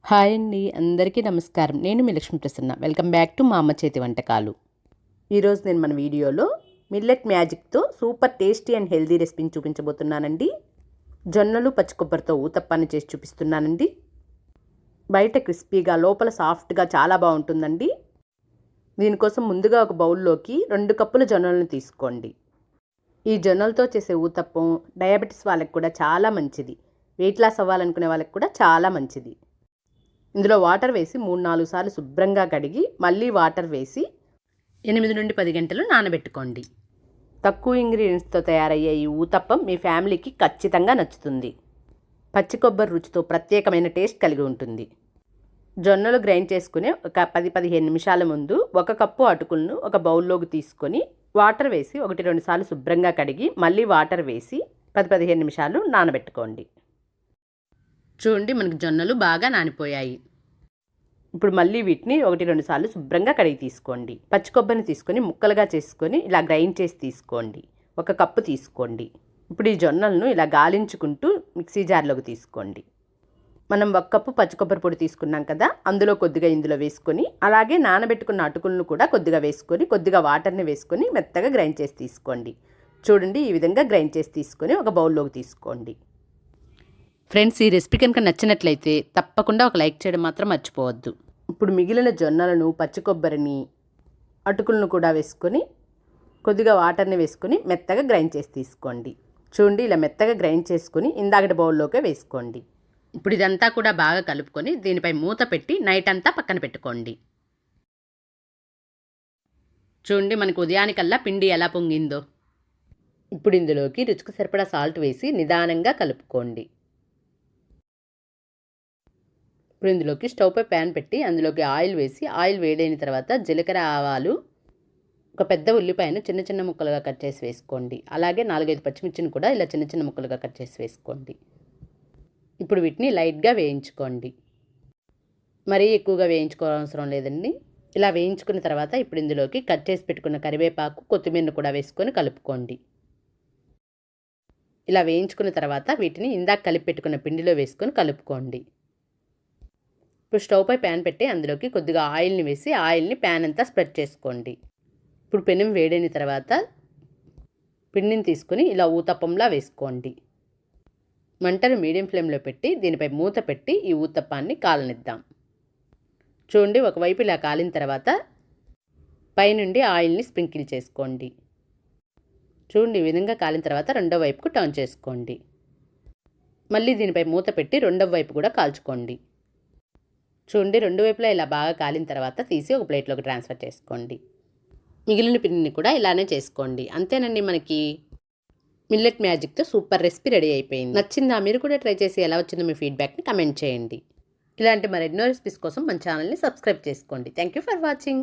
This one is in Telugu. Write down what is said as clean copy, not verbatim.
హాయ్ అండి, అందరికీ నమస్కారం. నేను మీ Lakshmi Prasanna. Welcome back to మా అమ్మ చేతి వంటకాలు. ఈరోజు నేను మన వీడియోలో మిల్లెట్ మ్యాజిక్తో సూపర్ టేస్టీ అండ్ హెల్దీ రెసిపీని చూపించబోతున్నానండి. జొన్నలు పచ్చి కొబ్బరితో ఊతప్పాన్ని చేసి చూపిస్తున్నానండి. బయట క్రిస్పీగా లోపల సాఫ్ట్గా చాలా బాగుంటుందండి. దీనికోసం ముందుగా ఒక బౌల్లోకి 2 కప్పుల జొన్నలను తీసుకోండి. ఈ జొన్నలతో చేసే ఊతప్పం డయాబెటీస్ వాళ్ళకి కూడా చాలా మంచిది. వెయిట్ లాస్ అవ్వాలనుకునే వాళ్ళకి కూడా చాలా మంచిది. ఇందులో వాటర్ వేసి 3-4 సార్లు శుభ్రంగా కడిగి మళ్ళీ వాటర్ వేసి 8 నుండి 10 గంటలు నానబెట్టుకోండి. తక్కువ ఇంగ్రీడియంట్స్తో తయారయ్యే ఈ ఊతప్పం మీ ఫ్యామిలీకి ఖచ్చితంగా నచ్చుతుంది. పచ్చి కొబ్బరి రుచితో ప్రత్యేకమైన టేస్ట్ కలిగి ఉంటుంది. జొన్నలు గ్రైండ్ చేసుకుని ఒక 10-15 నిమిషాల ముందు 1 కప్పు అటుకులను ఒక బౌల్లోకి తీసుకొని వాటర్ వేసి 1-2 సార్లు శుభ్రంగా కడిగి మళ్ళీ వాటర్ వేసి 10-15 నిమిషాలు నానబెట్టుకోండి. చూడండి, మనకి జొన్నలు బాగా నానిపోయాయి. ఇప్పుడు మళ్ళీ వీటిని 1-2 సార్లు శుభ్రంగా కడిగి తీసుకోండి. పచ్చి కొబ్బరిని తీసుకొని ముక్కలుగా చేసుకొని ఇలా గ్రైండ్ చేసి తీసుకోండి. 1 కప్పు తీసుకోండి. ఇప్పుడు ఈ జొన్నలను ఇలా గాలించుకుంటూ మిక్సీ జార్లోకి తీసుకోండి. మనం 1 కప్పు పచ్చి కొబ్బరి పొడి తీసుకున్నాం కదా, అందులో కొద్దిగా ఇందులో వేసుకొని అలాగే నానబెట్టుకున్న అటుకులను కూడా కొద్దిగా వేసుకొని కొద్దిగా వాటర్ని వేసుకొని మెత్తగా గ్రైండ్ చేసి తీసుకోండి. చూడండి, ఈ విధంగా గ్రైండ్ చేసి తీసుకొని ఒక బౌల్లోకి తీసుకోండి. ఫ్రెండ్స్, ఈ రెసిపీ కనుక నచ్చినట్లయితే తప్పకుండా ఒక లైక్ చేయడం మాత్రం మర్చిపోవద్దు. ఇప్పుడు మిగిలిన జొన్నలను పచ్చి కొబ్బరిని అటుకులను కూడా వేసుకొని కొద్దిగా వాటర్ని వేసుకొని మెత్తగా గ్రైండ్ చేసి తీసుకోండి. చూడండి, ఇలా మెత్తగా గ్రైండ్ చేసుకొని ఇందాకటి బౌల్లోకే వేసుకోండి. ఇప్పుడు ఇదంతా కూడా బాగా కలుపుకొని దీనిపై మూత పెట్టి నైట్ అంతా పక్కన పెట్టుకోండి. చూడండి, మనకు ఉదయానికల్లా పిండి ఎలా పొంగిందో. ఇప్పుడు ఇందులోకి రుచికి సరిపడా సాల్ట్ వేసి నిదానంగా కలుపుకోండి. ఇప్పుడు ఇందులోకి స్టవ్పై ప్యాన్ పెట్టి అందులోకి ఆయిల్ వేసి ఆయిల్ వేడైన తర్వాత జీలకర్ర, ఆవాలు, ఒక పెద్ద ఉల్లిపాయను చిన్న చిన్న ముక్కలుగా కట్ చేసి వేసుకోండి. అలాగే 4-5 పచ్చిమిర్చిని కూడా ఇలా చిన్న చిన్న ముక్కలుగా కట్ చేసి వేసుకోండి. ఇప్పుడు వీటిని లైట్గా వేయించుకోండి. మరీ ఎక్కువగా వేయించుకోవాల్సిన లేదండి. ఇలా వేయించుకున్న తర్వాత ఇప్పుడు ఇందులోకి కట్ చేసి పెట్టుకున్న కరివేపాకు, కొత్తిమీరను కూడా వేసుకొని కలుపుకోండి. ఇలా వేయించుకున్న తర్వాత వీటిని ఇందాక కలిపి పెట్టుకున్న పిండిలో వేసుకొని కలుపుకోండి. ఇప్పుడు స్టవ్పై ప్యాన్ పెట్టి అందులోకి కొద్దిగా ఆయిల్ని వేసి ఆయిల్ని ప్యాన్ అంతా స్ప్రెడ్ చేసుకోండి. ఇప్పుడు పెనం వేడైన తర్వాత పిండిని తీసుకొని ఇలా ఊతప్పంలా వేసుకోండి. మంటను మీడియం ఫ్లేమ్లో పెట్టి దీనిపై మూత పెట్టి ఈ ఊతప్పాన్ని కాలనిద్దాం. చూడండి, ఒకవైపు ఇలా కాలిన తర్వాత పైనుండి ఆయిల్ని స్ప్రింకిల్ చేసుకోండి. చూడండి, ఈ విధంగా కాలిన తర్వాత రెండో వైపుకు టర్న్ చేసుకోండి. మళ్ళీ దీనిపై మూత పెట్టి రెండవ వైపు కూడా కాల్చుకోండి. చూడండి, 2 వైపులా ఇలా బాగా కాలిన తర్వాత తీసి ఒక ప్లేట్లోకి ట్రాన్స్ఫర్ చేసుకోండి. మిగిలిన పిండిని కూడా ఇలానే చేసుకోండి. అంతేనండి, మనకి మిల్లెట్ మ్యాజిక్తో సూపర్ రెసిపీ రెడీ అయిపోయింది. నచ్చిందా? మీరు కూడా ట్రై చేసి ఎలా వచ్చిందో మీ ఫీడ్బ్యాక్ని కమెంట్ చేయండి. ఇలాంటి మరెన్నో రెసిపీస్ కోసం మన ఛానల్ని సబ్స్క్రైబ్ చేసుకోండి. Thank you for watching.